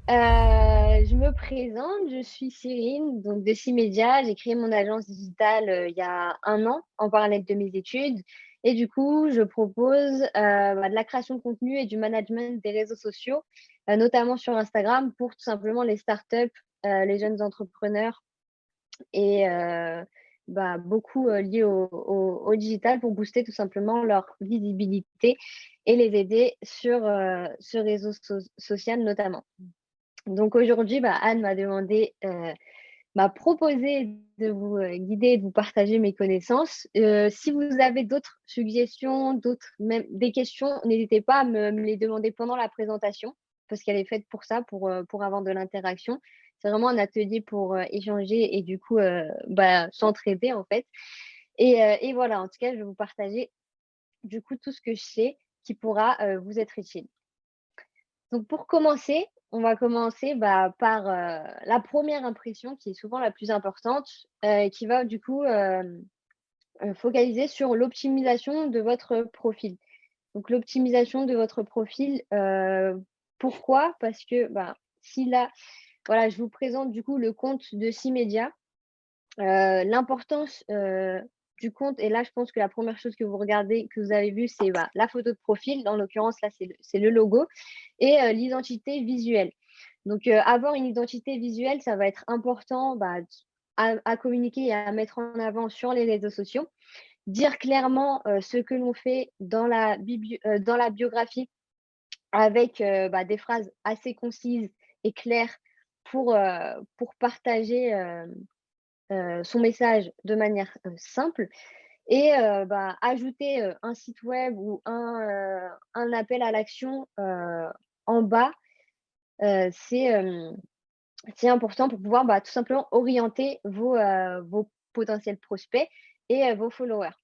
Je me présente, je suis Cyrine, donc de Cimédia. J'ai créé mon agence digitale, il y a 1 an, en parallèle de mes études et du coup, je propose, de la création de contenu et du management des réseaux sociaux, notamment sur Instagram pour tout simplement les startups, les jeunes entrepreneurs et beaucoup, liés au digital pour booster tout simplement leur visibilité et les aider sur, ce réseau social notamment. Donc aujourd'hui, Anne m'a proposé de vous, guider et de vous partager mes connaissances. Si vous avez d'autres suggestions, d'autres même des questions, n'hésitez pas à me les demander pendant la présentation, parce qu'elle est faite pour ça, pour avoir de l'interaction. C'est vraiment un atelier pour, échanger et du coup, s'entraider en fait et voilà, en tout cas, je vais vous partager du coup tout ce que je sais qui pourra, vous être utile. Donc pour commencer, on va commencer, par, la première impression qui est souvent la plus importante, qui va du coup, focaliser sur l'optimisation de votre profil. Donc l'optimisation de votre profil, pourquoi? Parce que, si là, voilà, je vous présente du coup le compte de Cimédia. L'importance, du compte et là, je pense que la première chose que vous regardez, que vous avez vu, c'est, la photo de profil. En l'occurrence, là, c'est le logo et l'identité visuelle. Donc, avoir une identité visuelle, ça va être important, à communiquer et à mettre en avant sur les réseaux sociaux. Dire clairement, ce que l'on fait dans la biographie avec, des phrases assez concises et claires pour partager, son message de manière, simple et ajouter, un site web ou un appel à l'action, en bas, c'est, c'est important pour pouvoir, tout simplement orienter vos potentiels prospects et vos followers.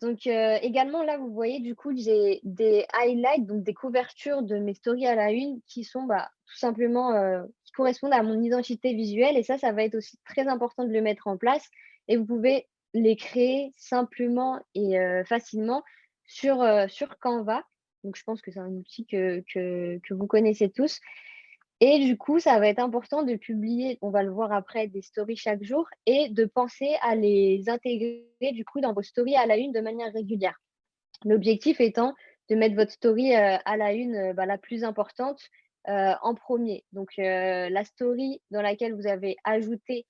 Donc, également là, vous voyez du coup, j'ai des highlights, donc des couvertures de mes stories à la une qui sont, tout simplement, qui correspondent à mon identité visuelle et ça va être aussi très important de le mettre en place et vous pouvez les créer simplement et facilement sur Canva. Donc je pense que c'est un outil que vous connaissez tous et du coup, ça va être important de publier, on va le voir après, des stories chaque jour et de penser à les intégrer du coup dans vos stories à la une de manière régulière. L'objectif étant de mettre votre story, à la une, la plus importante, en premier. Donc, la story dans laquelle vous avez ajouté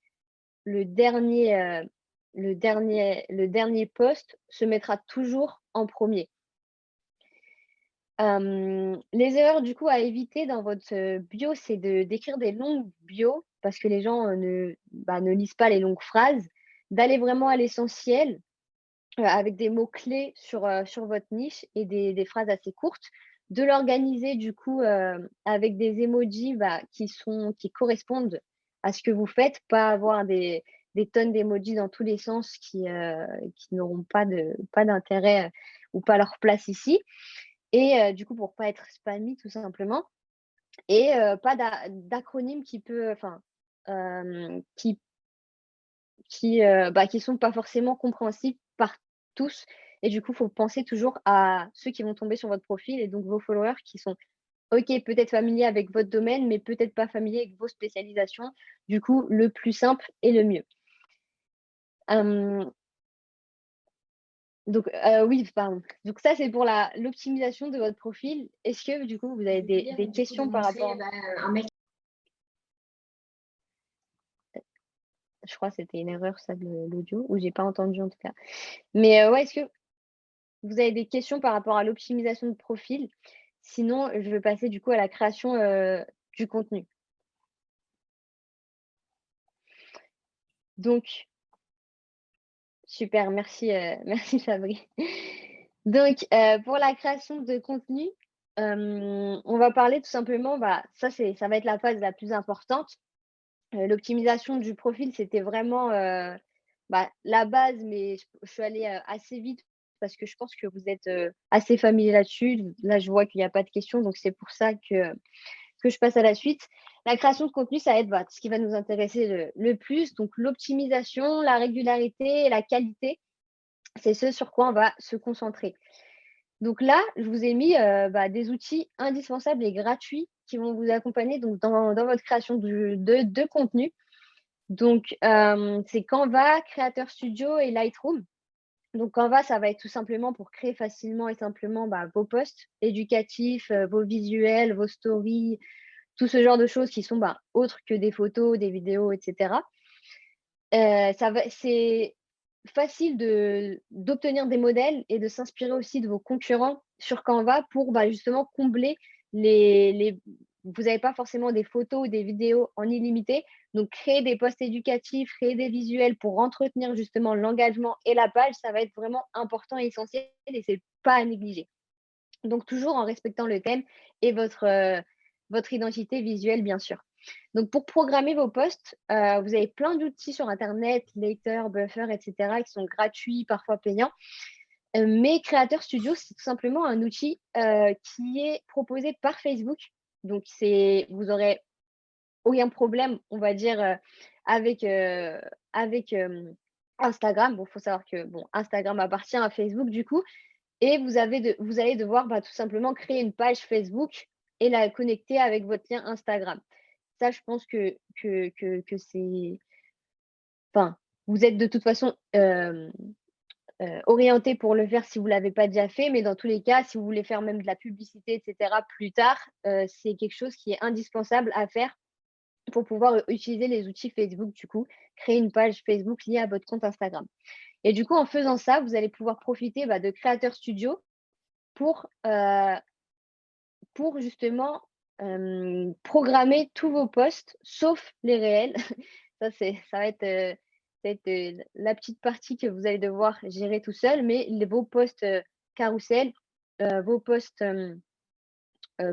le dernier, le dernier post se mettra toujours en premier. Les erreurs du coup à éviter dans votre, bio, c'est d'écrire des longues bios parce que les gens, ne lisent pas les longues phrases, d'aller vraiment à l'essentiel, avec des mots-clés sur votre niche et des phrases assez courtes, de l'organiser du coup, avec des emojis, qui correspondent à ce que vous faites, pas avoir des tonnes d'emojis dans tous les sens qui n'auront pas d'intérêt, ou pas leur place ici et du coup, pour pas être spammy tout simplement et pas d'acronyme qui peut enfin, qui qui sont pas forcément compréhensibles par tous et du coup, il faut penser toujours à ceux qui vont tomber sur votre profil et donc vos followers qui sont OK, peut-être familiers avec votre domaine, mais peut-être pas familiers avec vos spécialisations. Du coup, le plus simple et le mieux. Hem, donc oui, pardon. Donc ça, c'est pour la l'optimisation de votre profil. Est-ce que du coup, vous avez Je voulais des dire, du coup, de questions par montrer, rapport un mec. je crois que c'était une erreur ça de l'audio ou j'ai pas entendu en tout cas. Mais ouais, est-ce que vous avez des questions par rapport à l'optimisation de profil? Sinon, je vais passer du coup à la création, du contenu. Donc super, merci, merci Fabri. Donc, pour la création de contenu, on va parler tout simplement, ça va être la phase la plus importante. L'optimisation du profil, c'était vraiment, la base, mais je suis allée, assez vite parce que je pense que vous êtes, assez familiers là-dessus. Là, je vois qu'il y a pas de questions, donc c'est pour ça que je passe à la suite. La création de contenu, ça va être, ce qui va nous intéresser le plus, donc l'optimisation, la régularité et la qualité, c'est ce sur quoi on va se concentrer. Donc là, je vous ai mis des outils indispensables et gratuits qui vont vous accompagner donc dans votre création de contenu. Donc, c'est Canva, Creator Studio et Lightroom. Donc Canva, ça va être tout simplement pour créer facilement et simplement vos posts éducatifs, vos visuels, vos stories, tout ce genre de choses qui sont autres que des photos, des vidéos, etc. C'est facile d'obtenir des modèles et de s'inspirer aussi de vos concurrents sur Canva pour justement combler les vous n'avez pas forcément des photos ou des vidéos en illimité, donc créer des posts éducatifs, créer des visuels pour entretenir justement l'engagement et la page, ça va être vraiment important et essentiel et c'est pas à négliger. Donc toujours en respectant le thème et votre identité visuelle, bien sûr. Donc pour programmer vos posts, vous avez plein d'outils sur internet, Later, Buffer et cetera qui sont gratuits, parfois payants. Mais Creator Studio, c'est tout simplement un outil, qui est proposé par Facebook. Donc vous aurez aucun problème, on va dire, avec Instagram. Bon, il faut savoir que Instagram appartient à Facebook du coup et vous allez devoir tout simplement créer une page Facebook et la connecter avec votre lien Instagram. Ça, je pense que c'est enfin, vous êtes de toute façon, orienté pour le faire si vous ne l'avez pas déjà fait, mais dans tous les cas, si vous voulez faire même de la publicité et cetera plus tard, c'est quelque chose qui est indispensable à faire pour pouvoir, utiliser les outils Facebook du coup, créer une page Facebook liée à votre compte Instagram. Et du coup, en faisant ça, vous allez pouvoir profiter, de Creator Studio pour, justement, programmer tous vos posts sauf les réels. Ça va être, la petite partie que vous allez devoir gérer tout seul, mais vos posts, carrousel, vos posts,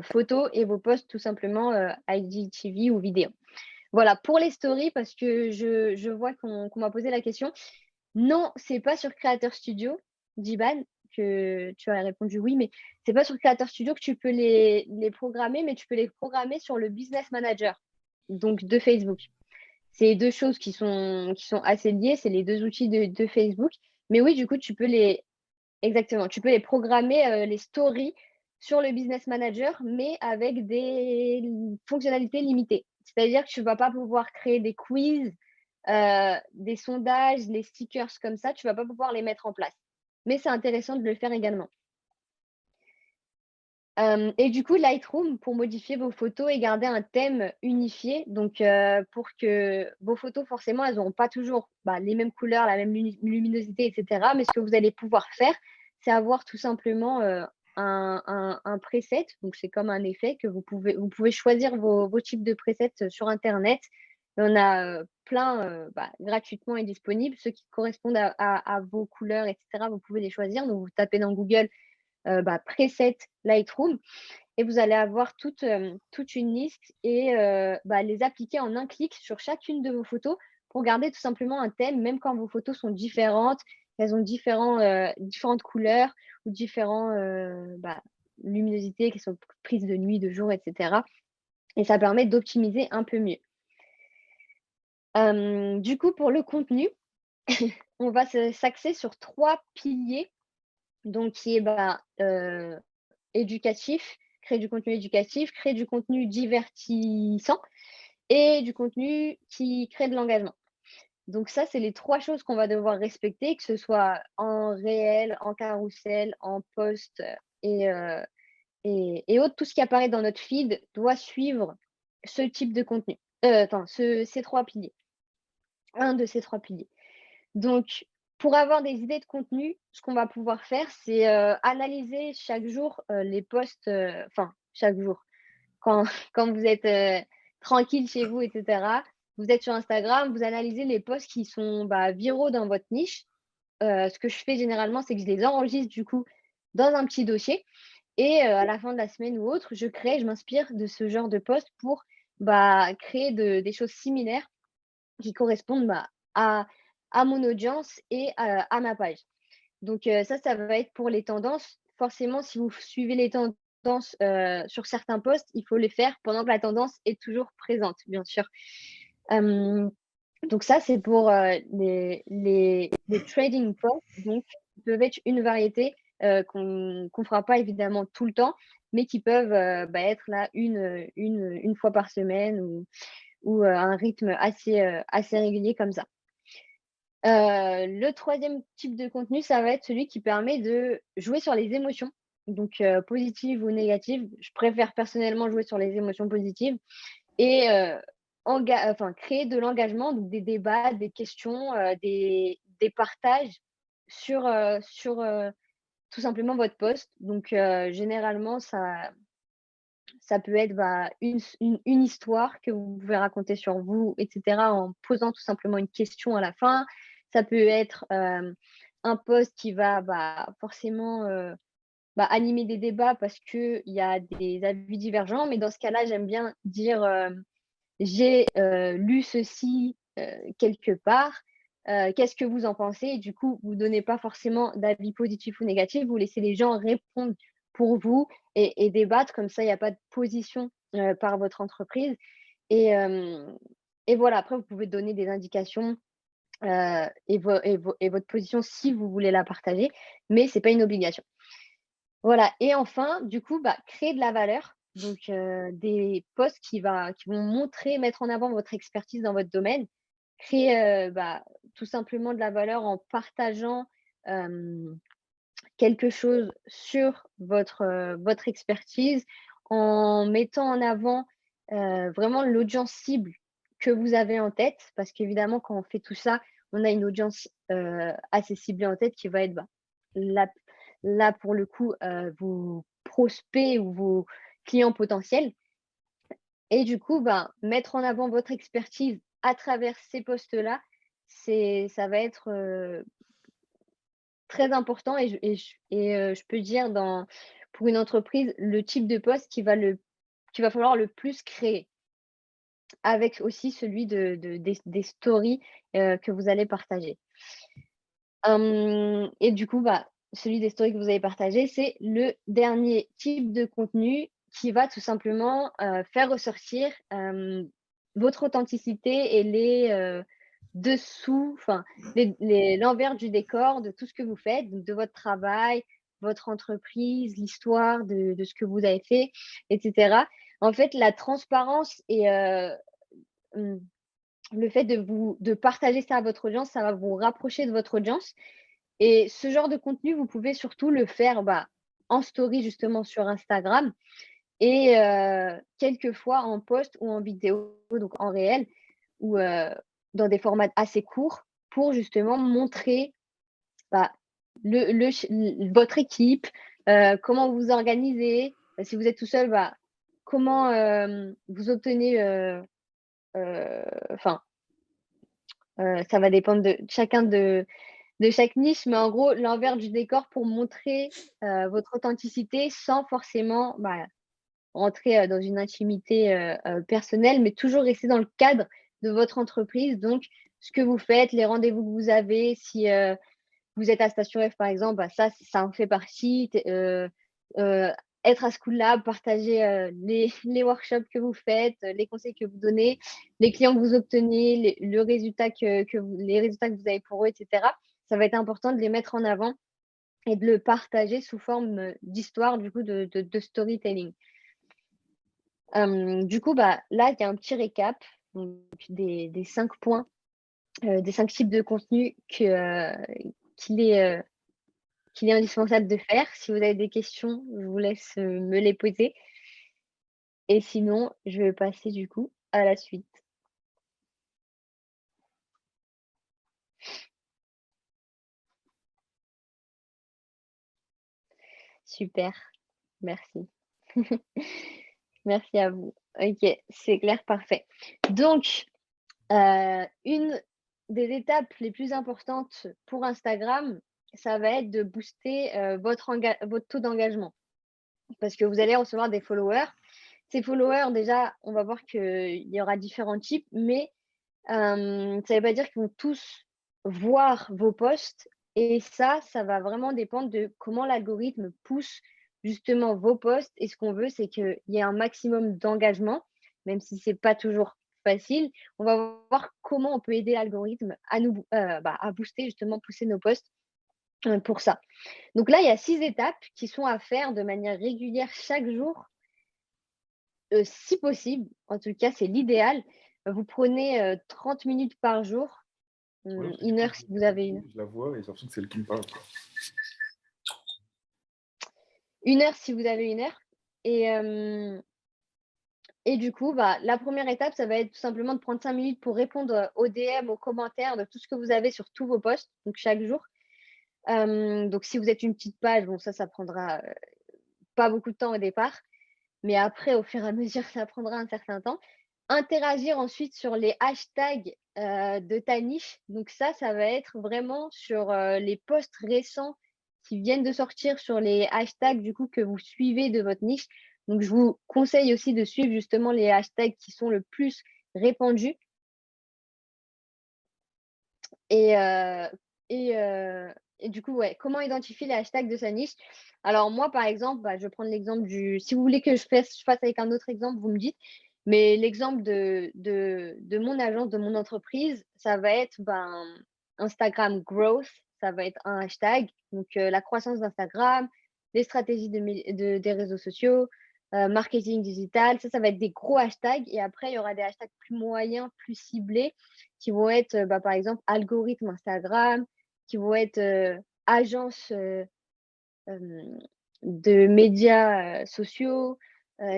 photos et vos posts tout simplement, IGTV ou vidéo. Voilà, pour les stories, parce que je vois qu'on m'a posé la question. Non, c'est pas sur Creator Studio, Djiban, que tu as répondu oui, mais c'est pas sur Creator Studio que tu peux les programmer, mais tu peux les programmer sur le Business Manager, donc de Facebook. C'est 2 choses qui sont assez liées, c'est les 2 outils de Facebook. Mais oui, du coup, tu peux les exactement, tu peux les programmer, les stories sur le Business Manager, mais avec des fonctionnalités limitées. C'est-à-dire que tu ne vas pas pouvoir créer des quiz, des sondages, les stickers comme ça, tu ne vas pas pouvoir les mettre en place. Mais c'est intéressant de le faire également. Et du coup, Lightroom pour modifier vos photos et garder un thème unifié. Donc, pour que vos photos, forcément, elles n'auront pas toujours, les mêmes couleurs, la même luminosité et cetera. Mais ce que vous allez pouvoir faire, c'est avoir tout simplement, un preset. Donc, c'est comme un effet que vous pouvez choisir vos types de presets, sur internet. Il y en a, plein, gratuitement et disponibles. Ceux qui correspondent à vos couleurs et cetera, vous pouvez les choisir. Donc, vous tapez dans Google preset Lightroom et vous allez avoir toute une liste et les appliquer en un clic sur chacune de vos photos pour garder tout simplement un thème, même quand vos photos sont différentes, elles ont différentes couleurs ou différentes luminosités qui sont prises de nuit, de jour, et cetera. Et ça permet d'optimiser un peu mieux. Du coup, pour le contenu, on va s'axer sur 3 piliers, donc qui est éducatif, créer du contenu éducatif, créer du contenu divertissant et du contenu qui crée de l'engagement. Donc ça, c'est les 3 choses qu'on va devoir respecter, que ce soit en réel, en carrousel, en post, et autres. Tout ce qui apparaît dans notre feed doit suivre ce type de contenu. Ces 3 piliers. Un de ces 3 piliers. Donc, pour avoir des idées de contenu, ce qu'on va pouvoir faire, c'est, analyser chaque jour, les posts, chaque jour. Quand quand vous êtes, tranquille chez vous et cetera, vous êtes sur Instagram, vous analysez les posts qui sont, viraux dans votre niche. Ce que je fais généralement, c'est que je les enregistre du coup dans un petit dossier et à la fin de la semaine ou autre, je m'inspire de ce genre de posts pour, créer des choses similaires qui correspondent, à mon audience et à ma page. Donc ça va être pour les tendances. Forcément, si vous suivez les tendances, sur certains posts, il faut les faire pendant que la tendance est toujours présente, bien sûr. Hem, donc ça, c'est pour, les trading posts, donc qui peuvent être une variété qu'on ne fera pas évidemment tout le temps, mais qui peuvent être là une fois par semaine ou un rythme assez régulier comme ça. Le troisième type de contenu, ça va être celui qui permet de jouer sur les émotions, donc positives ou négatives. Je préfère personnellement jouer sur les émotions positives et créer de l'engagement, donc des débats, des questions, des partages sur tout simplement votre post. Donc généralement, ça peut être, une histoire que vous pouvez raconter sur vous et cetera, en posant tout simplement une question à la fin. Ça peut être, un post qui va, forcément, animer des débats parce qu'il y a des avis divergents. Mais dans ce cas-là, j'aime bien dire, «J'ai, lu ceci, quelque part, qu'est-ce que vous en pensez?» Et du coup, vous donnez pas forcément d'avis positif ou négatif, vous laissez les gens répondre pour vous et débattre. Comme ça, il y a pas de position, par votre entreprise et hem et voilà. Après, vous pouvez donner des indications, et votre position si vous voulez la partager, mais c'est pas une obligation. Voilà. Et enfin, du coup, créer de la valeur, donc des posts qui vont montrer, mettre en avant votre expertise dans votre domaine. Créer, tout simplement de la valeur en partageant, hem, quelque chose sur votre expertise, en mettant en avant, vraiment l'audience cible que vous avez en tête. Parce qu'évidemment, quand on fait tout ça, on a une audience, assez ciblée en tête qui va être, la là, pour le coup, vos prospects ou vos clients potentiels. Et du coup, mettre en avant votre expertise à travers ces postes-là, ça va être, très important. Je peux dire, pour une entreprise, le type de poste qu'il va falloir le plus créer, avec aussi celui des stories, que vous allez partager. Et du coup, celui des stories que vous avez partagé, c'est le dernier type de contenu qui va tout simplement, faire ressortir, votre authenticité et les, dessous, enfin l'envers du décor de tout ce que vous faites, donc de votre travail, votre entreprise, l'histoire de ce que vous avez fait et cetera. En fait, la transparence et mmh, le fait de partager ça à votre audience, ça va vous rapprocher de votre audience. Et ce genre de contenu, vous pouvez surtout le faire, en story justement sur Instagram et quelquefois en post ou en vidéo, donc en réel ou dans des formats assez courts pour justement montrer, bah, votre équipe, comment vous organisez. Si vous êtes tout seul, comment, vous obtenez, enfin, ça va dépendre de chacun de chaque niche, mais en gros, l'envers du décor pour montrer, votre authenticité sans forcément, rentrer, dans une intimité, personnelle, mais toujours rester dans le cadre de votre entreprise. Donc ce que vous faites, les rendez-vous que vous avez, si, vous êtes à Station F par exemple, ça en fait partie. Heu, Être à School Lab, partager, les workshops que vous faites, les conseils que vous donnez, les clients que vous obtenez, le résultat les résultats que vous avez pour eux et cetera. Ça va être important de les mettre en avant et de le partager sous forme, d'histoire, du coup, de storytelling. Du coup, là, il y a un petit récap, donc des 5 points, des 5 types de contenus qu'il est, heu, qu'il est indispensable de faire. Si vous avez des questions, je vous laisse, me les poser et sinon, je vais passer du coup à la suite. Super, merci. Merci à vous. OK, c'est clair, parfait. Donc, une des étapes les plus importantes pour Instagram, ça va être de booster, votre taux d'engagement. Parce que vous allez recevoir des followers. Ces followers, déjà, on va voir qu'il y aura différents types, mais ça ne veut pas dire qu'ils vont tous voir vos posts. Et ça va vraiment dépendre de comment l'algorithme pousse justement vos posts. Et ce qu'on veut, c'est qu'il y ait un maximum d'engagement, même si c'est pas toujours facile. On va voir comment on peut aider l'algorithme à nous, à booster, justement, pousser nos posts pour ça. Donc là, il y a 6 étapes qui sont à faire de manière régulière chaque jour, si possible. En tout cas, c'est l'idéal. Vous prenez, 30 minutes par jour, Ouais, parce que du 1 coup, heure si vous avez une je la vois et j'ai l'impression que c'est elle qui me parle, quoi. 1 heure si vous avez 1 heure et hem et du coup, bah, la première étape, ça va être tout simplement de prendre 5 minutes pour répondre, aux DM, aux commentaires de tout ce que vous avez sur tous vos posts, donc chaque jour. Donc si vous êtes une petite page, bon ça prendra, pas beaucoup de temps au départ, mais après au fur et à mesure, ça prendra un certain temps. Interagir ensuite sur les hashtags, de ta niche. Donc ça va être vraiment sur, les posts récents qui viennent de sortir sur les hashtags du coup que vous suivez de votre niche. Donc je vous conseille aussi de suivre justement les hashtags qui sont le plus répandus et heu et heu et du coup, ouais, comment identifier les hashtags de sa niche? Alors moi, par exemple, bah, je vais prendre l'exemple du si vous voulez que je fasse avec un autre exemple, vous me dites. Mais l'exemple de mon agence, de mon entreprise, ça va être, ben, Instagram growth, ça va être un hashtag. Donc, la croissance d'Instagram, les stratégies des réseaux sociaux, marketing digital, ça va être des gros hashtags et après il y aura des hashtags plus moyens, plus ciblés qui vont être, bah, par exemple, algorithme Instagram, qui vont être, agence, hem, de médias, sociaux,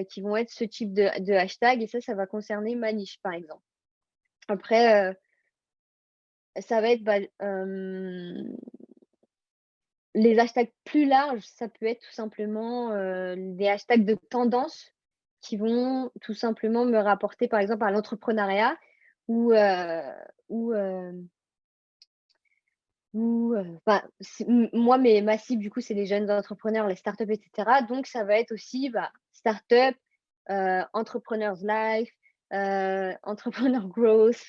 qui vont être ce type de hashtag et ça va concerner ma niche, par exemple. Après, ça va être, bah, les hashtags plus larges, ça peut être tout simplement, des hashtags de tendance qui vont tout simplement me rapporter, par exemple, à l'entrepreneuriat ou, ou, enfin, moi, ma cible, du coup, c'est les jeunes entrepreneurs, les startups et cetera. Donc ça va être aussi, bah, start-up, entrepreneurs life, entrepreneur growth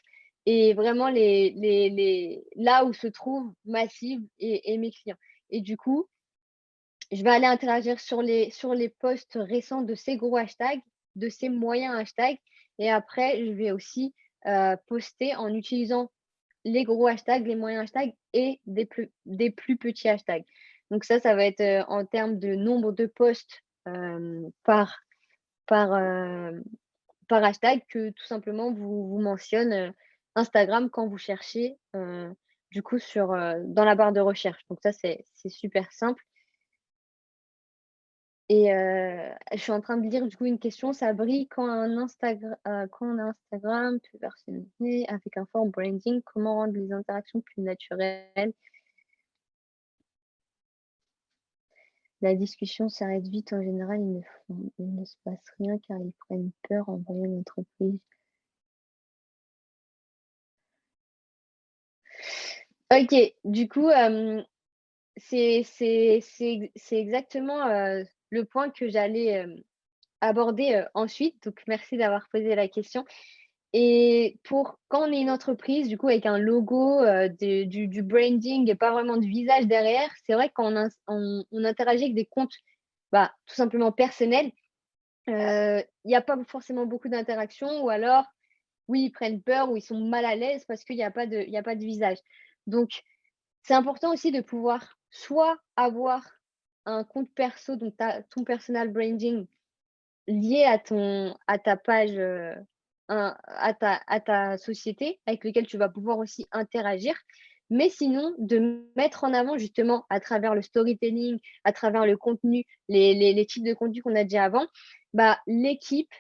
et vraiment les là où se trouve ma cible et mes clients. Et du coup, je vais aller interagir sur les posts récents de ces gros hashtags, de ces moyens hashtags et après je vais aussi, poster en utilisant les gros hashtags, les moyens hashtags et des plus petits hashtags. Donc ça va être, en termes de nombre de posts, par, par hashtag que tout simplement vous mentionne, Instagram quand vous cherchez, du coup dans la barre de recherche. Donc ça c'est super simple et je suis en train de lire du coup une question, ça brille quand on a Instagram plus personnalisé avec un fort branding, comment rendre les interactions plus naturelles? La discussion s'arrête vite en général, il ne se passe rien car ils prennent peur en voyant l'entreprise. OK, du coup, c'est exactement, le point que j'allais, aborder, ensuite, donc merci d'avoir posé la question et pour quand on est une entreprise, du coup, avec un logo, du branding et pas vraiment de visage derrière, c'est vrai que quand on interagit avec des comptes, bah, tout simplement personnels. Il y a pas forcément beaucoup d'interactions ou alors, oui, ils prennent peur ou ils sont mal à l'aise parce qu'il y a pas de visage. Donc, c'est important aussi de pouvoir soit avoir un compte perso, donc ton personal branding lié à ta page, à ta société avec lequel tu vas pouvoir aussi interagir. Mais sinon, de mettre en avant justement à travers le storytelling, à travers le contenu, les types de contenus qu'on a dit avant, bah, l'équipe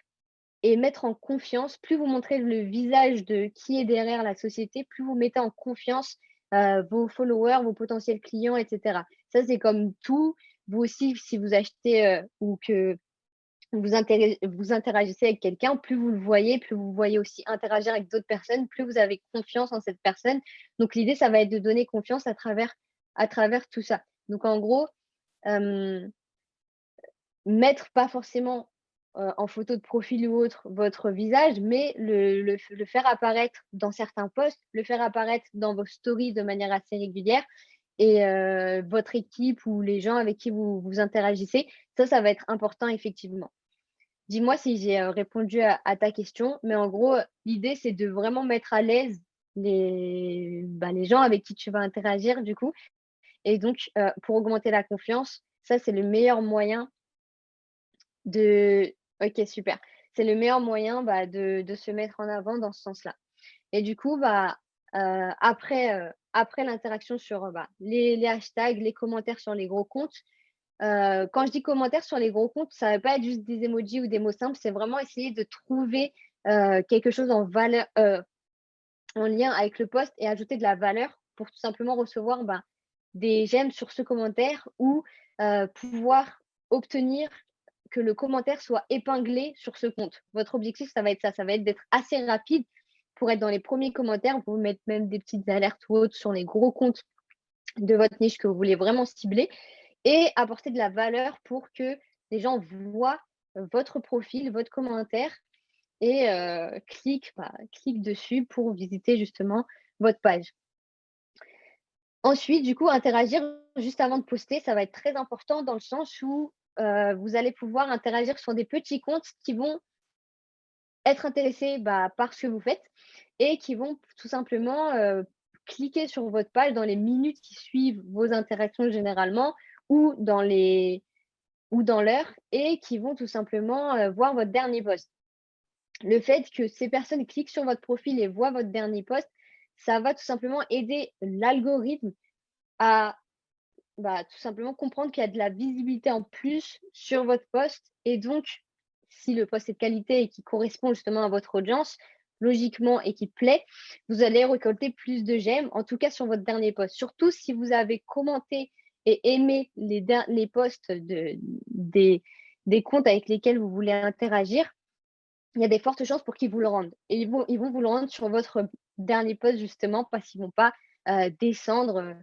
et mettre en confiance. Plus vous montrez le visage de qui est derrière la société, plus vous mettez en confiance, vos followers, vos potentiels clients et cetera. Ça, c'est comme tout. Vous aussi, si vous achetez, ou que vous interagissez avec quelqu'un, plus vous le voyez, plus vous voyez aussi interagir avec d'autres personnes, plus vous avez confiance en cette personne. Donc l'idée, ça va être de donner confiance à travers tout ça. Donc en gros, hem, mettre pas forcément, en photo de profil ou autre votre visage, mais le faire apparaître dans certains posts, le faire apparaître dans vos stories de manière assez régulière et votre équipe ou les gens avec qui vous interagissez, ça va être important effectivement. Dis-moi si j'ai, répondu à ta question, mais en gros, l'idée, c'est de vraiment mettre à l'aise les gens avec qui tu vas interagir du coup Et donc, pour augmenter la confiance, ça, c'est le meilleur moyen de OK, super. C'est le meilleur moyen, de se mettre en avant dans ce sens-là. Et du coup, après l'interaction sur, les hashtags, les commentaires sur les gros comptes, quand je dis commentaires sur les gros comptes, ça ne va pas être juste des emojis ou des mots simples, c'est vraiment essayer de trouver, quelque chose en lien avec le post et ajouter de la valeur pour tout simplement recevoir, des j'aime sur ce commentaire ou, pouvoir obtenir que le commentaire soit épinglé sur ce compte. Votre objectif, ça va être d'être assez rapide pour être dans les premiers commentaires. Vous pouvez mettre même des petites alertes ou autres sur les gros comptes de votre niche que vous voulez vraiment cibler et apporter de la valeur pour que les gens voient votre profil, votre commentaire et cliquent dessus pour visiter justement votre page. Ensuite, du coup, interagir juste avant de poster, ça va être très important dans le sens où, vous allez pouvoir interagir sur des petits comptes qui vont être intéressés, par ce que vous faites et qui vont tout simplement, cliquer sur votre page dans les minutes qui suivent vos interactions généralement ou dans les ou dans l'heure et qui vont tout simplement, voir votre dernier post. Le fait que ces personnes cliquent sur votre profil et voient votre dernier post, ça va tout simplement aider l'algorithme à, tout simplement comprendre qu'il y a de la visibilité en plus sur votre post et donc, si le post est de qualité et qui correspond justement à votre audience, logiquement et qui plaît, vous allez récolter plus de j'aime, en tout cas sur votre dernier post. Surtout si vous avez commenté et aimé les posts des comptes avec lesquels vous voulez interagir, il y a des fortes chances pour qu'ils vous le rendent et ils vont vous le rendre sur votre dernier post justement parce qu'ils vont pas, descendre,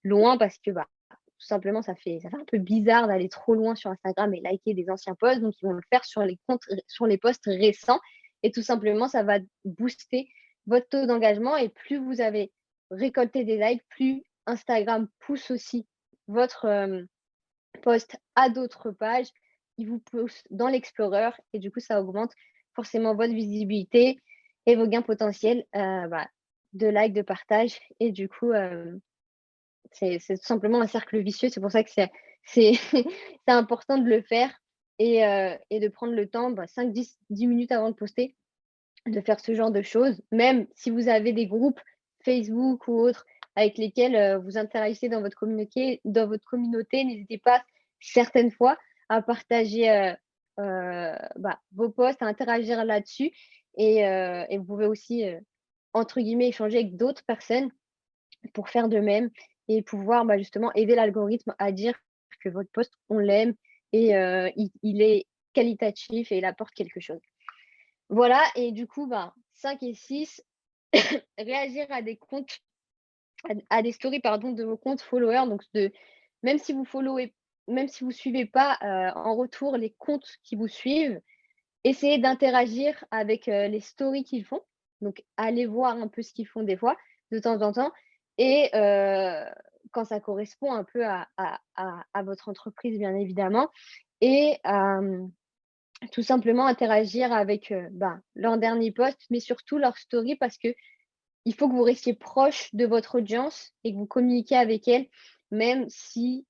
loin parce que, tout simplement ça fait un peu bizarre d'aller trop loin sur Instagram et liker des anciens posts, donc ils vont le faire sur les posts récents et tout simplement ça va booster votre taux d'engagement et plus vous avez récolté des likes, plus Instagram pousse aussi votre, post à d'autres pages, il vous pousse dans l'Explorer et du coup, ça augmente forcément votre visibilité et vos gains potentiels, de likes, de partage et du coup, c'est tout simplement un cercle vicieux. C'est pour ça que c'est c'est important de le faire et de prendre le temps, 5-10 minutes avant de poster, de faire ce genre de choses. Même si vous avez des groupes Facebook ou autres avec lesquels, vous interagissez dans votre communauté, n'hésitez pas certaines fois à partager, vos posts, à interagir là-dessus et vous pouvez aussi, entre guillemets «échanger» avec d'autres personnes pour faire de même et pouvoir, justement aider l'algorithme à dire que votre post, on l'aime et il est qualitatif et il apporte quelque chose. Voilà et du coup, 5 et 6, réagir à des comptes à des stories pardon de vos comptes followers donc de même si vous followez même si vous suivez pas, en retour les comptes qui vous suivent, essayez d'interagir avec, les stories qu'ils font. Donc allez voir un peu ce qu'ils font des fois, de temps en temps et quand ça correspond un peu à votre entreprise bien évidemment et tout simplement interagir avec, leur dernier post, mais surtout leur story parce que il faut que vous restiez proche de votre audience et que vous communiquiez avec elle, même si,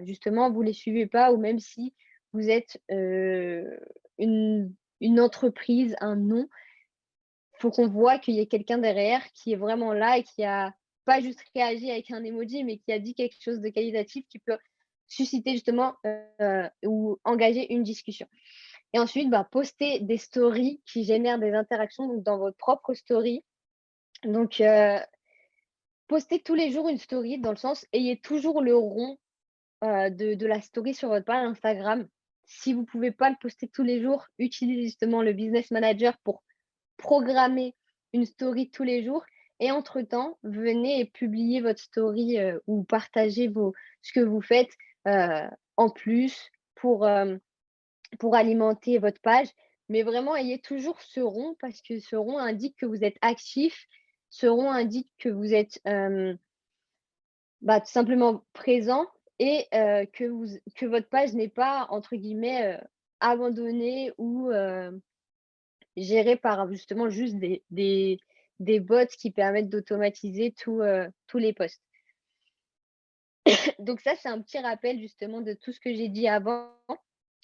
justement vous ne les suivez pas ou même si vous êtes, une entreprise, un nom. Il faut qu'on voit qu'il y ait quelqu'un derrière qui est vraiment là et qui a pas juste réagi avec un emoji, mais qui a dit quelque chose de qualitatif qui peut susciter justement, ou engager une discussion. Et ensuite, poster des stories qui génèrent des interactions donc dans votre propre story. Donc, postez tous les jours une story dans le sens, ayez toujours le rond, de la story sur votre page Instagram. Si vous ne pouvez pas le poster tous les jours, utilisez justement le Business Manager pour programmer une story tous les jours et entre-temps, venez et publiez votre story, ou partagez ce que vous faites, en plus pour alimenter votre page. Mais vraiment, ayez toujours ce rond parce que ce rond indique que vous êtes actif. Ce rond indique que vous êtes, tout simplement présent et que votre page n'est pas entre guillemets, «abandonnée» ou gérée par justement juste des bots qui permettent d'automatiser tous les posts. Donc ça, c'est un petit rappel justement de tout ce que j'ai dit avant.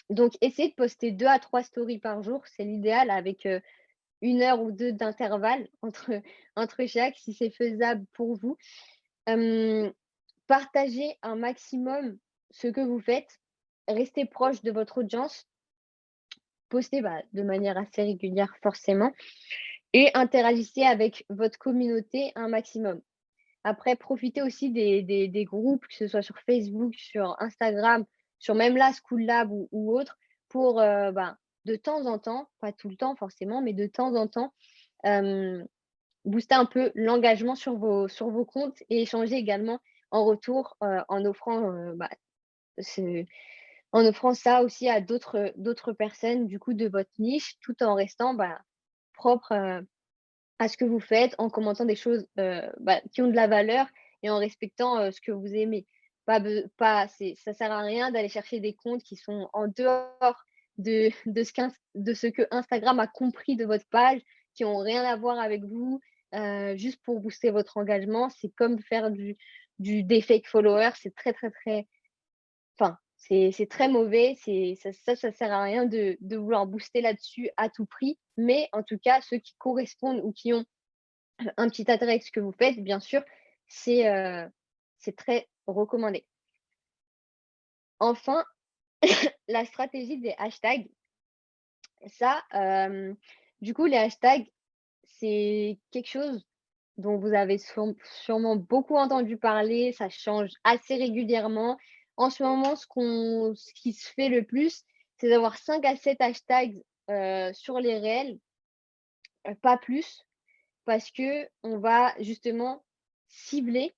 Donc essayez de poster 2 à 3 stories par jour, c'est l'idéal avec, 1 heure ou 2 d'intervalle entre chaque, si c'est faisable pour vous. Hem, Partagez un maximum ce que vous faites, restez proche de votre audience, postez, de manière assez régulière forcément et interagissez avec votre communauté un maximum. Après, profitez aussi des groupes, que ce soit sur Facebook, sur Instagram, sur même là, School Lab ou autre, pour, de temps en temps, pas tout le temps forcément, mais de temps en temps, hem, booster un peu l'engagement sur vos comptes et échanger également en retour, ce en offrant ça aussi à d'autres personnes, du coup, de votre niche, tout en restant, propre, à ce que vous faites, en commentant des choses, qui ont de la valeur et en respectant, ce que vous aimez. Pas c'est ça sert à rien d'aller chercher des comptes qui sont en dehors de ce que Instagram a compris de votre page, qui ont rien à voir avec vous, juste pour booster votre engagement. C'est comme faire des fake followers, c'est très, très, très enfin, c'est très mauvais, ça sert à rien de vouloir booster là-dessus à tout prix. Mais en tout cas, ceux qui correspondent ou qui ont un petit attrait avec ce que vous faites, bien sûr, c'est, heu, c'est très recommandé. Enfin, la stratégie des hashtags, ça, du coup, les hashtags, c'est quelque chose dont vous avez sûrement beaucoup entendu parler, ça change assez régulièrement. En ce moment, ce qui se fait le plus, c'est d'avoir 5 à 7 hashtags, sur les réels, pas plus, parce que on va justement cibler.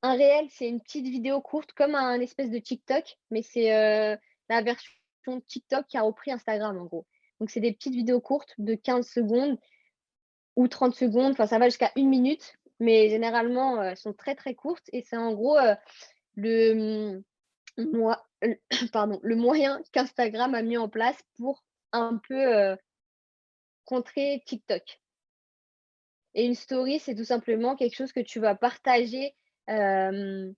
Un réel, c'est une petite vidéo courte comme un espèce de TikTok, mais c'est, la version TikTok qui a repris Instagram, en gros. Donc c'est des petites vidéos courtes de 15 secondes ou 30 secondes, enfin ça va jusqu'à 1 minute, mais généralement, elles sont très, très courtes et c'est en gros, le, moi pardon, le moyen qu'Instagram a mis en place pour un peu, contrer TikTok. Et une story, c'est tout simplement quelque chose que tu vas partager, hem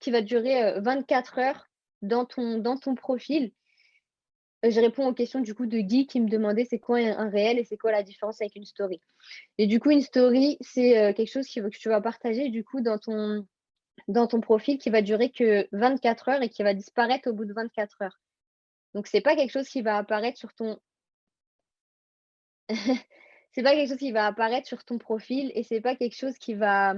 qui va durer, 24 heures dans ton profil. Je réponds aux questions du coup de Guy qui me demandait c'est quoi un réel et c'est quoi la différence avec une story. Et du coup, une story, c'est, quelque chose que tu vas partager du coup dans ton profil qui va durer que 24 heures et qui va disparaître au bout de 24 heures. Donc c'est pas quelque chose qui va apparaître sur ton c'est pas quelque chose qui va apparaître sur ton profil et c'est pas quelque chose qui va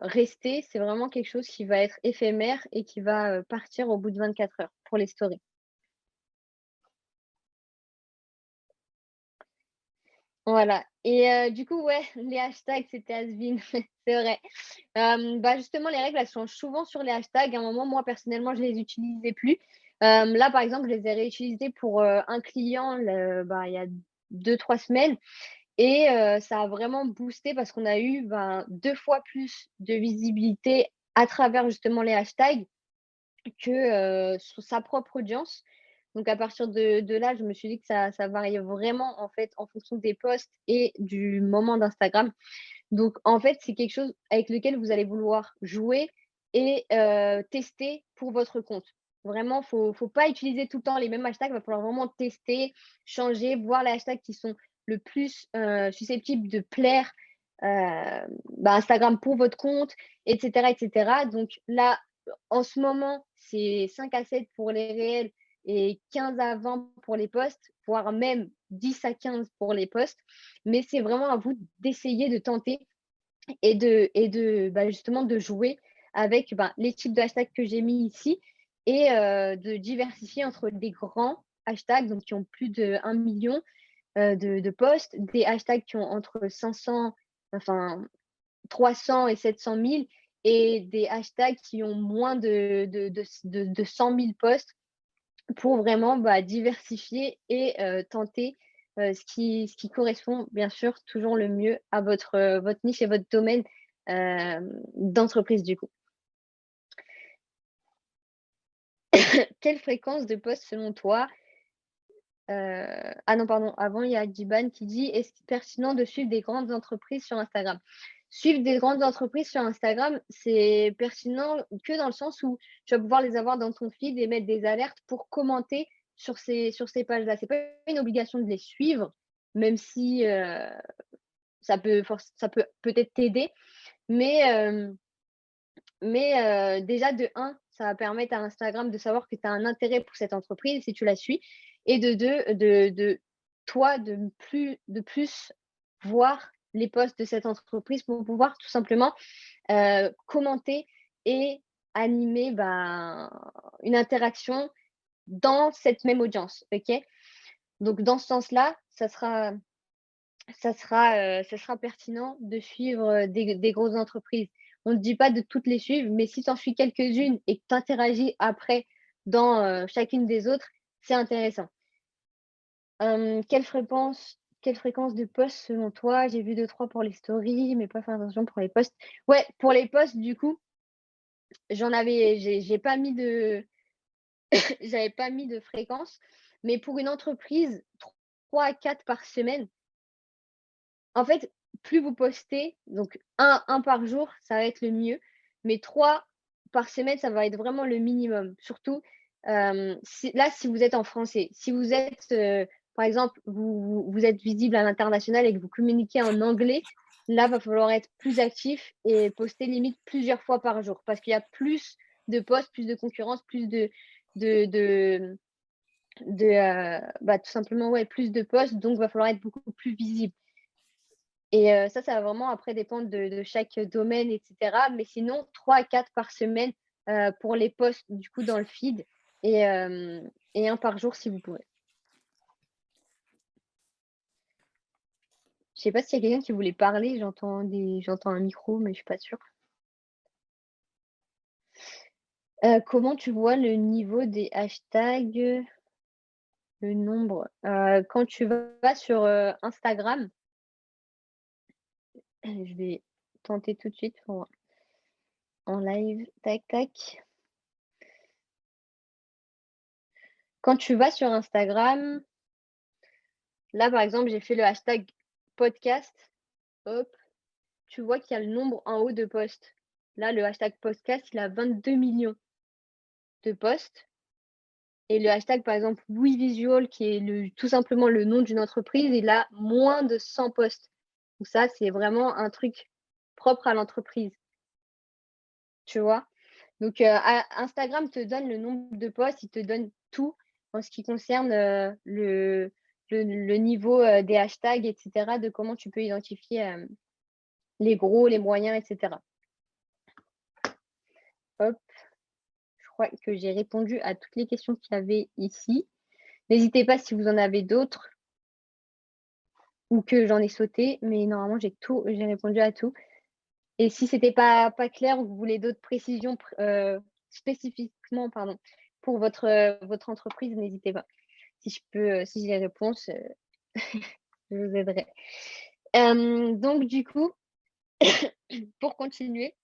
rester, c'est vraiment quelque chose qui va être éphémère et qui va, partir au bout de 24 heures pour les stories. Voilà et du coup, ouais, les hashtags, c'était has been, c'est vrai. Justement, les règles, elles changent souvent sur les hashtags. À un moment, moi, personnellement, je les utilisais plus. Là, par exemple, je les ai réutilisés pour, un client il y a 2 3 semaines et ça a vraiment boosté parce qu'on a eu, 2 fois plus de visibilité à travers justement les hashtags que, sur sa propre audience. Donc à partir de là, je me suis dit que ça variait vraiment en fait en fonction des posts et du moment d'Instagram. Donc en fait, c'est quelque chose avec lequel vous allez vouloir jouer et tester pour votre compte. Vraiment, faut pas utiliser tout le temps les mêmes hashtags, il va falloir vraiment tester, changer, voir les hashtags qui sont le plus, susceptibles de plaire, Instagram pour votre compte et cetera et cetera. Donc là, en ce moment, c'est 5 à 7 pour les réels et 15 à 20 pour les posts, voire même 10 à 15 pour les posts. Mais c'est vraiment à vous d'essayer de tenter et justement de jouer avec, les types de hashtags que j'ai mis ici et de diversifier entre des grands hashtags, donc qui ont plus d'1 million, de posts, des hashtags qui ont entre 500, enfin 300 et 700 000 et des hashtags qui ont moins de 100 000 posts pour vraiment, diversifier et tenter, ce qui correspond bien sûr toujours le mieux à votre niche et votre domaine, d'entreprise du coup. Quelle fréquence de posts selon toi ah non pardon, avant il y a Djiban qui dit: «Est-ce pertinent de suivre des grandes entreprises sur Instagram?» suivre des grandes entreprises sur Instagram, c'est pertinent que dans le sens où tu vas pouvoir les avoir dans ton feed et mettre des alertes pour commenter sur ces pages-là. C'est pas une obligation de les suivre, même si ça peut peut-être t'aider, mais, déjà de un, ça va permettre à Instagram de savoir que tu as un intérêt pour cette entreprise si tu la suis, et de 2, de toi de plus voir les posts de cette entreprise pour pouvoir tout simplement commenter et animer une interaction dans cette même audience. OK? Donc dans ce sens-là, ça sera pertinent de suivre des grosses entreprises. On ne dit pas de toutes les suivre, mais si tu en suis quelques-unes et que tu interagis après dans chacune des autres, c'est intéressant. Quelle fréquence de posts selon toi? J'ai vu 2-3 pour les stories, mais pas fait attention pour les posts. Ouais, pour les posts, du coup, j'ai pas mis de j'avais pas mis de fréquence, mais pour une entreprise, 3 à 4 par semaine. En fait, plus vous postez, donc un par jour, ça va être le mieux, mais 3 par semaine, ça va être vraiment le minimum. Surtout, si vous êtes en français. Si vous êtes, par exemple, vous êtes visible à l'international et que vous communiquez en anglais, là, va falloir être plus actif et poster limite plusieurs fois par jour parce qu'il y a plus de posts, plus de concurrence, plus de de tout simplement, ouais, plus de posts, donc va falloir être beaucoup plus visible. Et ça va vraiment après dépendre de chaque domaine et cetera. Mais sinon 3 à 4 par semaine, pour les posts du coup dans le feed, et 1 par jour si vous pouvez. Je sais pas s'il y a quelqu'un qui voulait parler, j'entends un micro, mais je suis pas sûre. Comment tu vois le niveau des hashtags, le nombre? Quand tu vas sur, Instagram, je vais tenter tout de suite pour en live, tac tac. Quand tu vas sur Instagram, là, par exemple, j'ai fait le hashtag podcast, hop, tu vois qu'il y a le nombre en haut de posts. Là, le hashtag podcast, il a 22 millions de posts, et le hashtag, par exemple, We Visual, qui est tout simplement le nom d'une entreprise, il a moins de 100 posts. Donc ça, c'est vraiment un truc propre à l'entreprise, tu vois? Donc Instagram te donne le nombre de posts, il te donne tout en ce qui concerne, le niveau, des hashtags et cetera, de comment tu peux identifier, les gros, les moyens et cetera. Hop, je crois que j'ai répondu à toutes les questions qu'il y avait ici. N'hésitez pas si vous en avez d'autres ou que j'en ai sauté, mais normalement j'ai répondu à tout. Et si c'était pas clair ou que vous voulez d'autres précisions spécifiquement, pardon, pour votre entreprise, n'hésitez pas. Si j'ai les réponses, je vous aiderai. Donc du coup, pour continuer,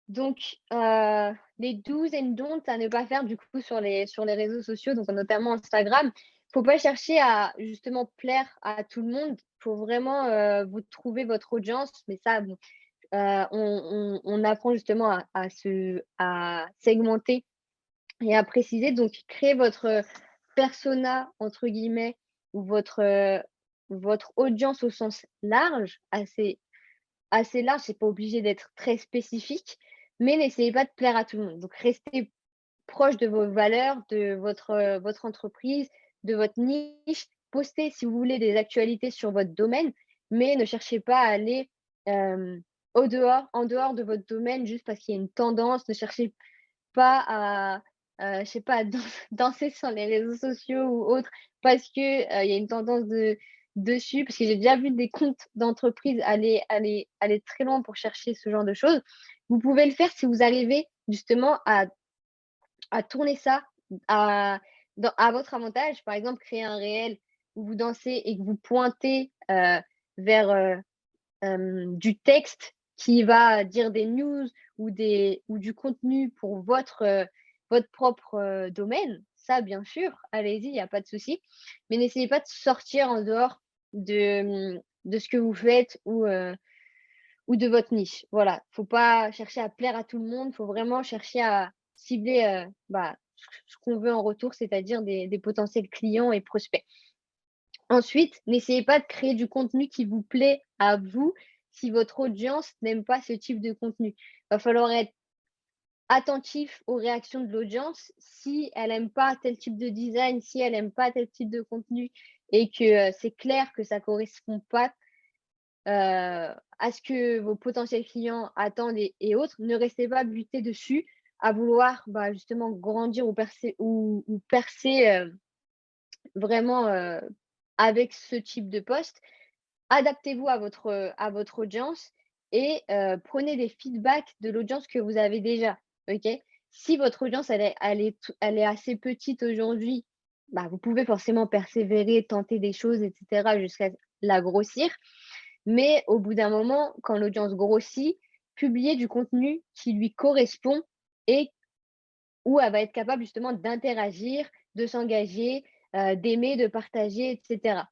donc les do's and don'ts à ne pas faire du coup sur les réseaux sociaux, donc notamment Instagram. Faut pas chercher à justement plaire à tout le monde. Faut vraiment, vous trouver votre audience, mais ça bon, on apprend justement à segmenter et à préciser. Donc créer votre persona entre guillemets, ou votre audience au sens large, assez large, c'est pas obligé d'être très spécifique, mais n'essayez pas de plaire à tout le monde. Donc restez proche de vos valeurs, de votre entreprise, de votre niche. Postez si vous voulez des actualités sur votre domaine, mais ne cherchez pas à aller, hem, en dehors de votre domaine juste parce qu'il y a une tendance. Ne cherchez pas je sais pas, à danser sur les réseaux sociaux ou autres parce que, il y a une tendance dessus. Parce que j'ai déjà vu des comptes d'entreprise aller très loin pour chercher ce genre de choses. Vous pouvez le faire si vous arrivez justement à tourner ça à à votre avantage. Par exemple, créer un réel où vous dansez et que vous pointez, vers, du texte qui va dire des news ou du contenu pour votre propre, domaine. Ça, bien sûr, allez-y, il y a pas de souci. Mais n'essayez pas de sortir en dehors de ce que vous faites ou de votre niche. Voilà, faut pas chercher à plaire à tout le monde, faut vraiment chercher à cibler, ce qu'on veut en retour, c'est-à-dire des potentiels clients et prospects. Ensuite, n'essayez pas de créer du contenu qui vous plaît à vous si votre audience n'aime pas ce type de contenu. Il va falloir être attentif aux réactions de l'audience. Si elle n'aime pas tel type de design, si elle n'aime pas tel type de contenu et que c'est clair que ça ne correspond pas à ce que vos potentiels clients attendent et autres, ne restez pas buté dessus à vouloir justement grandir ou percer vraiment avec ce type de poste. Adaptez-vous à votre audience et prenez des feedbacks de l'audience que vous avez déjà. OK? Si votre audience elle est assez petite aujourd'hui, vous pouvez forcément persévérer, tenter des choses, et cetera, jusqu'à la grossir. Mais au bout d'un moment, quand l'audience grossit, publiez du contenu qui lui correspond et où elle va être capable justement d'interagir, de s'engager, d'aimer, de partager, et cetera.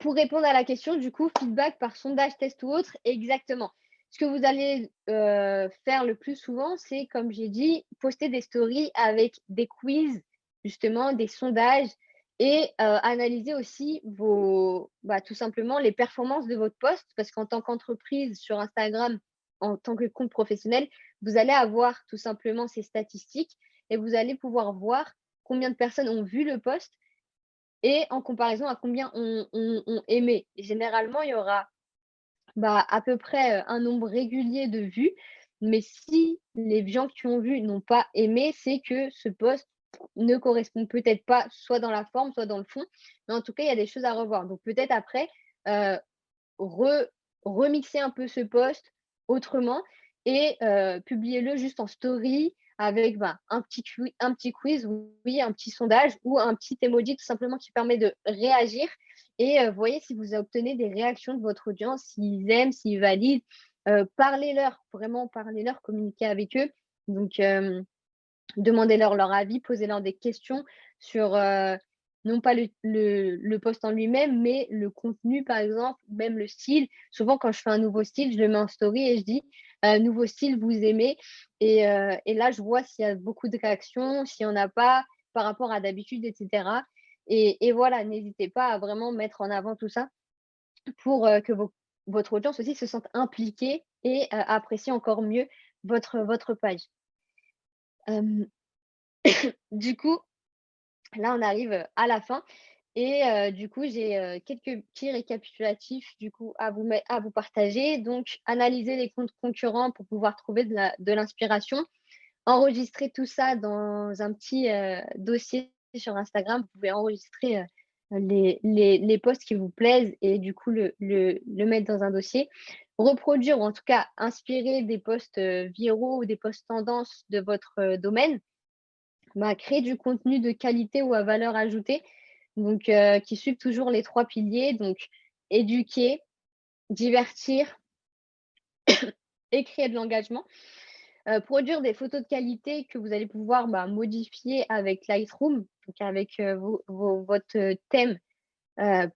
Pour répondre à la question, du coup, feedback par sondage, test ou autre, exactement. Ce que vous allez faire le plus souvent, c'est, comme j'ai dit, poster des stories avec des quiz, justement, des sondages et analyser aussi tout simplement les performances de votre post, parce qu'en tant qu'entreprise sur Instagram, en tant que compte professionnel, vous allez avoir tout simplement ces statistiques et vous allez pouvoir voir combien de personnes ont vu le post et en comparaison à combien ont aimé. Et généralement, il y aura à peu près un nombre régulier de vues, mais si les gens qui ont vu n'ont pas aimé, c'est que ce post ne correspond peut-être pas soit dans la forme, soit dans le fond, mais en tout cas, il y a des choses à revoir. Donc peut-être après, euh, remixer un peu ce post autrement et publier-le juste en story avec un petit quiz, oui, un petit sondage ou un petit emoji tout simplement qui permet de réagir et voyez si vous obtenez des réactions de votre audience, s'ils aiment, s'ils valident. Parlez-leur, vraiment parlez-leur, communiquez avec eux. Donc, demandez-leur leur avis, posez-leur des questions sur non pas le post en lui-même, mais le contenu, par exemple, même le style. Souvent, quand je fais un nouveau style, je le mets en story et je dis nouveau style, vous aimez. Et là, je vois s'il y a beaucoup de réactions, s'il n'y en a pas par rapport à d'habitude, etc. Et voilà, n'hésitez pas à vraiment mettre en avant tout ça pour que votre audience aussi se sente impliquée et apprécie encore mieux votre page. Du coup, là, on arrive à la fin et du coup, j'ai quelques petits récapitulatifs du coup à vous partager. Donc, analyser les comptes concurrents pour pouvoir trouver de l'inspiration. Enregistrer tout ça dans un petit dossier sur Instagram. Vous pouvez enregistrer les posts qui vous plaisent et du coup le mettre dans un dossier. Reproduire ou en tout cas inspirer des posts viraux ou des posts tendances de votre domaine. Créer du contenu de qualité ou à valeur ajoutée, donc qui suivent toujours les 3 piliers, donc éduquer, divertir et créer de l'engagement. Produire des photos de qualité que vous allez pouvoir modifier avec Lightroom, donc avec votre thème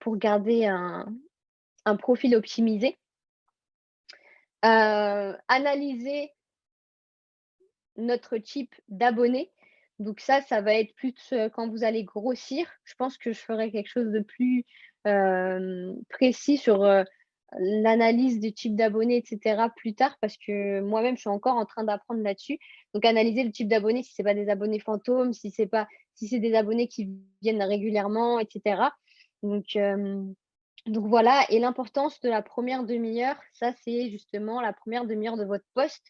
pour garder un profil optimisé. Analyser notre type d'abonnés. Donc ça va être plus quand vous allez grossir. Je pense que je ferai quelque chose de plus précis sur l'analyse du type d'abonnés, etc. plus tard, parce que moi-même, je suis encore en train d'apprendre là-dessus. Donc, analyser le type d'abonnés, si ce n'est pas des abonnés fantômes, si c'est des abonnés qui viennent régulièrement, etc. Donc voilà, et l'importance de la première demi-heure, ça, c'est justement la première demi-heure de votre post,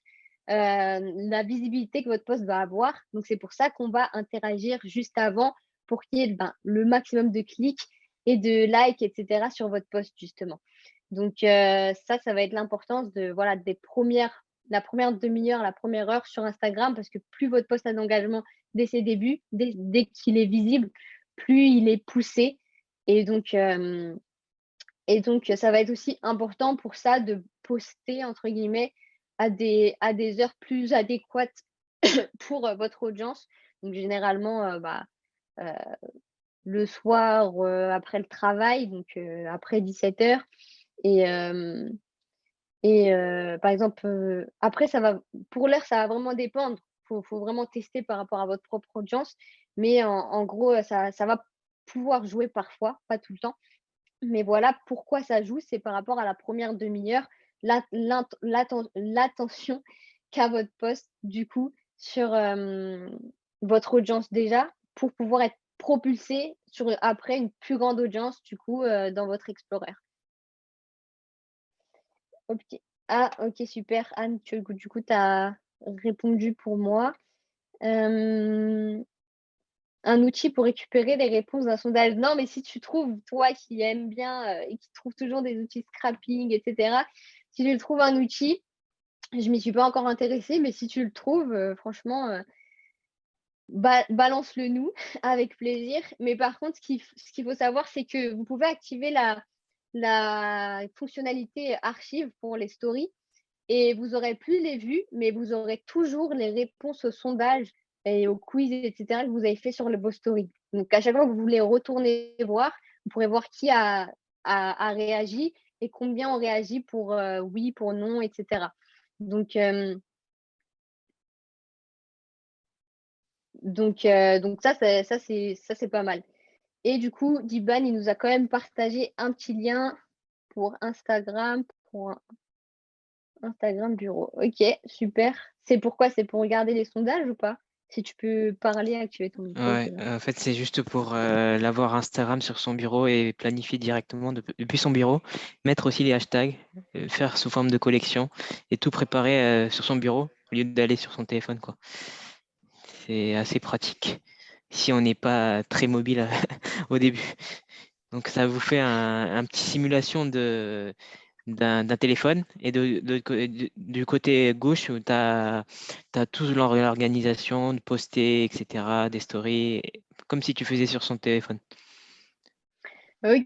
la visibilité que votre post va avoir. Donc, c'est pour ça qu'on va interagir juste avant pour qu'il y ait le maximum de clics et de likes, etc. sur votre post, justement. Donc, ça va être l'importance de la première demi-heure, la première heure sur Instagram, parce que plus votre post a d'engagement dès ses débuts, dès qu'il est visible, plus il est poussé. Et donc, ça va être aussi important pour ça de poster, entre guillemets, à des heures plus adéquates pour votre audience. Donc, généralement, le soir, après le travail, donc après 17 h. Par exemple, après ça va pour l'heure, ça va vraiment dépendre. Faut vraiment tester par rapport à votre propre audience, mais en gros, ça va pouvoir jouer parfois, pas tout le temps. Mais voilà, pourquoi ça joue, c'est par rapport à la première demi-heure, l'attention qu'a votre poste, du coup, sur, votre audience déjà, pour pouvoir être propulsé sur après une plus grande audience, du coup, dans votre explorer. OK. Ah OK, super. Anne, du coup, tu as répondu pour moi. Hem, un outil pour récupérer les réponses d'un sondage. Non, mais si tu trouves, toi qui aimes bien, et qui trouves toujours des outils scrapping et cetera, si tu trouves un outil, je m'y suis pas encore intéressée, mais si tu le trouves, franchement, balance-le nous avec plaisir. Mais par contre, ce qu'il faut savoir, c'est que vous pouvez activer la fonctionnalité archive pour les stories et vous aurez plus les vues, mais vous aurez toujours les réponses aux sondages et aux quiz et cetera que vous avez fait sur vos stories. Donc à chaque fois que vous voulez retourner voir, vous pourrez voir qui a réagi et combien ont réagi pour, oui, pour non et cetera. Donc donc ça c'est pas mal. Et du coup, Diban, il nous a quand même partagé un petit lien pour Instagram, pour Instagram bureau. OK, super. C'est pourquoi? C'est pour regarder les sondages ou pas? Si tu peux parler, activer ton micro, Ouais, c'est bien. en fait, c'est juste pour l'avoir Instagram sur son bureau et planifier directement depuis son bureau, mettre aussi les hashtags, faire sous forme de collection et tout préparer sur son bureau au lieu d'aller sur son téléphone, quoi. C'est assez pratique si on n'est pas très mobile au début. Donc ça vous fait un petit simulation d'un téléphone et du côté gauche où tu as toute l'organisation de poster, etc., des stories, comme si tu faisais sur son téléphone. OK,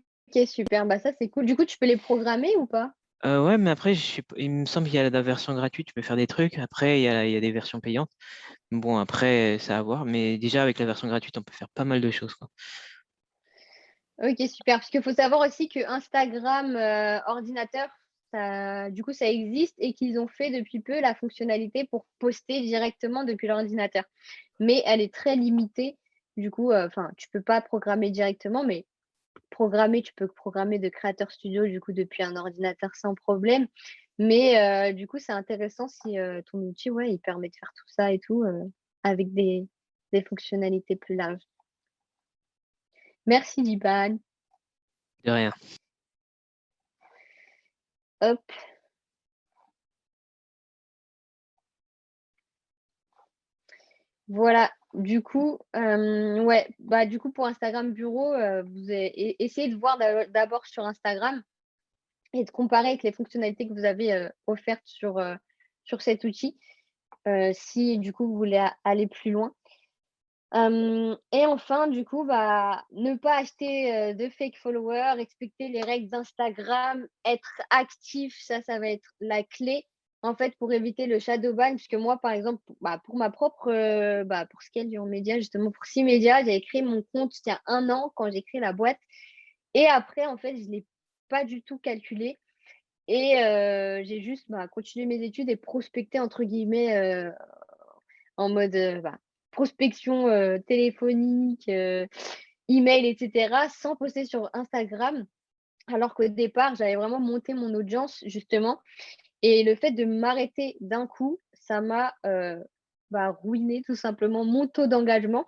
super. Bah, ça, c'est cool. Du coup, tu peux les programmer ou pas? Ouais, mais après, il me semble qu'il y a la version gratuite, tu peux faire des trucs. Après, il y a des versions payantes. Bon, après, c'est à voir. Mais déjà, avec la version gratuite, on peut faire pas mal de choses, quoi. OK, super. Parce qu'il faut savoir aussi que Instagram, ordinateur, du coup, ça existe et qu'ils ont fait depuis peu la fonctionnalité pour poster directement depuis l'ordinateur. Mais elle est très limitée. Du coup, enfin, tu peux pas programmer directement, mais tu peux programmer de Creator Studio, du coup, depuis un ordinateur sans problème. Mais du coup, c'est intéressant si, ton outil, ouais, il permet de faire tout ça et tout, avec des fonctionnalités plus larges. Merci Diban. De rien. Hop. Voilà, du coup, ouais, bah, du coup, pour Instagram Bureau, vous essayez de voir d'abord sur Instagram et de comparer avec les fonctionnalités que vous avez, offertes sur cet outil, si du coup vous voulez aller plus loin. Et enfin, du coup, bah, ne pas acheter, de fake followers, respecter les règles d'Instagram, être actif, ça va être la clé, en fait, pour éviter le shadow ban. Puisque moi, par exemple, bah, pour ma propre, bah, pour Scale Your Media, justement, pour 6 médias, j'avais créé mon compte il y a 1 an quand j'ai créé la boîte et après, en fait, je ne l'ai pas du tout calculé et j'ai juste, bah, continué mes études et «prospecté» entre guillemets, en mode, bah, prospection, téléphonique, email et cetera, sans poster sur Instagram. Alors qu'au départ, j'avais vraiment monté mon audience justement et le fait de m'arrêter d'un coup, ça m'a, bah, ruiné tout simplement mon taux d'engagement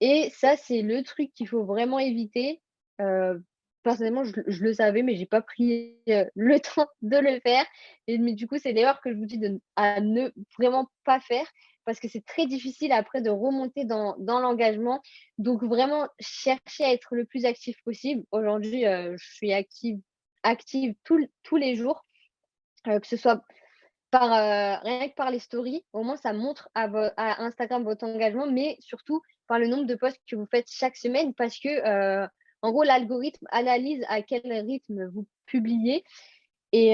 et ça, c'est le truc qu'il faut vraiment éviter. Personnellement, je le savais, mais j'ai pas pris, le temps de le faire et mais du coup, c'est l'erreur que je vous dis à ne vraiment pas faire parce que c'est très difficile après de remonter dans l'engagement. Donc vraiment, chercher à être le plus actif possible. Aujourd'hui, je suis active tous les jours, que ce soit rien que par les stories, au moins ça montre à Instagram votre engagement, mais surtout par le nombre de posts que vous faites chaque semaine parce que, en gros, l'algorithme analyse à quel rythme vous publiez et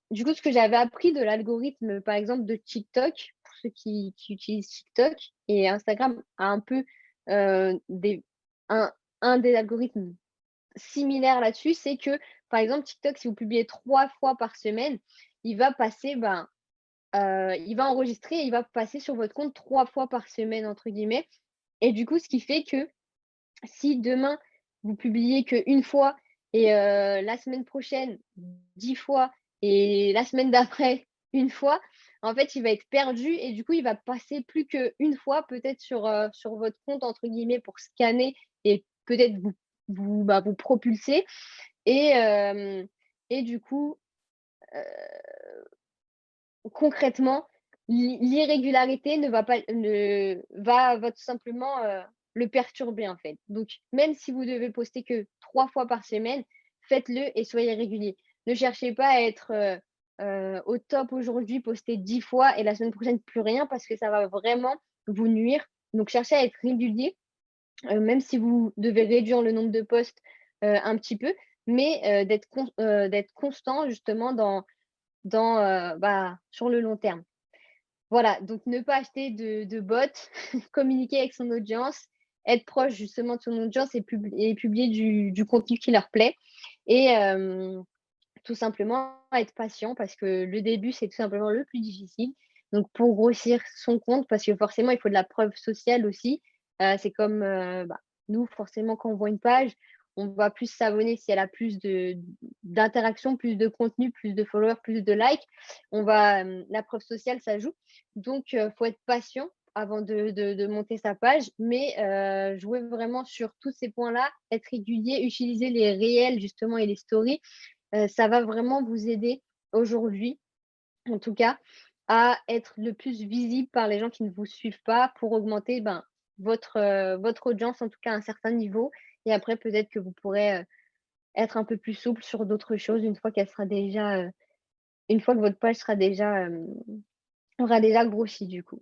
du coup, ce que j'avais appris de l'algorithme, par exemple, de TikTok, pour ceux qui utilisent TikTok et Instagram a un peu, un des algorithmes similaires là-dessus, c'est que, par exemple, TikTok, si vous publiez 3 fois par semaine, il va passer, il va enregistrer et il va passer sur votre compte 3 fois par semaine, entre guillemets. Et du coup, ce qui fait que si demain, vous publiez qu'une fois et la semaine prochaine, 10 fois et la semaine d'après, une fois, en fait, il va être perdu et du coup, il va passer plus qu'une fois peut-être sur votre compte, entre guillemets, pour scanner et peut-être vous propulser et du coup, heu, concrètement, l'irrégularité va tout simplement, le perturber, en fait. Donc même si vous devez poster que 3 fois par semaine, faites-le et soyez régulier. Ne cherchez pas à être, au top aujourd'hui, poster 10 fois et la semaine prochaine plus rien parce que ça va vraiment vous nuire. Donc cherchez à être régulier, même si vous devez réduire le nombre de posts, un petit peu, mais d'être constant justement sur le long terme. Voilà, donc ne pas acheter de bots, communiquer avec son audience, être proche justement de son audience et publier du contenu qui leur plaît et tout simplement être patient parce que le début, c'est tout simplement le plus difficile. Donc pour grossir son compte, parce que forcément, il faut de la preuve sociale aussi. C'est comme, nous, forcément, quand on voit une page, on va plus s'abonner si elle a plus d'interactions, plus de contenu, plus de followers, plus de likes. La preuve sociale, ça joue. Donc, faut être patient avant de monter sa page, mais jouer vraiment sur tous ces points-là, être régulier, utiliser les réels justement et les stories. Ça va vraiment vous aider aujourd'hui, en tout cas, à être le plus visible par les gens qui ne vous suivent pas pour augmenter, votre audience, en tout cas à un certain niveau et après peut-être que vous pourrez, être un peu plus souple sur d'autres choses une fois que votre page aura déjà grossi du coup.